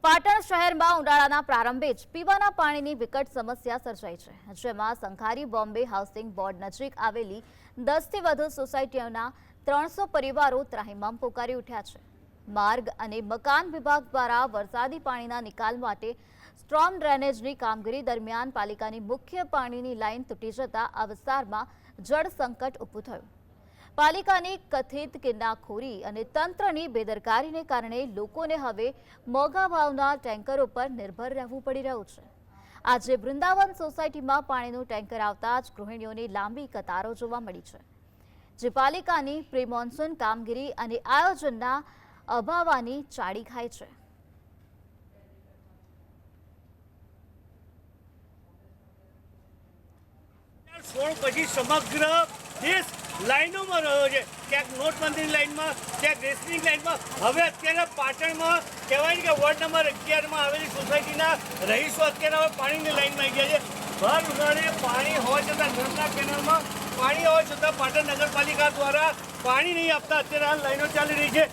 પાટણ શહેરમાં ઉનાળાના પ્રારંભે જ પીવાના પાણીની વિકટ સમસ્યા સર્જાઈ છે, જેમાં સંઘારી બોમ્બે હાઉસિંગ બોર્ડ નજીક આવેલી 10 થી વધુ સોસાયટીઓના 300 પરિવારો ત્રાહિમામ પોકારી ઉઠ્યા છે. માર્ગ અને મકાન વિભાગ દ્વારા વરસાદી પાણીના નિકાલ માટે સ્ટ્રોમ ડ્રેનેજની કામગીરી દરમિયાન પાલિકાની મુખ્ય પાણીની લાઇન તૂટી જતા આ વિસ્તારમાં જળ સંકટ ઊભું થયું. પાલિકાની કથિત કિન્નાખોરી અને તંત્રની બેદરકારીને કારણે લોકોને હવે મોંઘા ભાવના ટેન્કરો પર નિર્ભર રહેવું પડી રહ્યું છે. આજે વૃંદાવન સોસાયટીમાં પાણીનું ટેન્કર આવતા જ ગૃહિણીઓની લાંબી કતારો જોવા મળી છે, જે પાલિકાની પ્રી મોન્સૂન કામગીરી અને આયોજનના અભાવની ચાડી ખાય છે. પછી સમગ્ર દેશ લાઈનોમાં રહ્યો છે, ક્યાંક નોટબંધીની લાઈનમાં, ક્યાંક રેશનિંગ લાઈનમાં. હવે અત્યારે પાટણમાં કહેવાય કે વોર્ડ નંબર 11માં આવેલી સોસાયટીના રહીશો અત્યારે હવે પાણીની લાઈનમાં આવી ગયા છે. ભર ઉનાળે પાણી હોવા છતાં નર્મદા કેનાલમાં પાણી હોવા છતાં પાટણ નગરપાલિકા દ્વારા પાણી નહીં આપતા અત્યારે હાલ લાઈનો ચાલી રહી છે.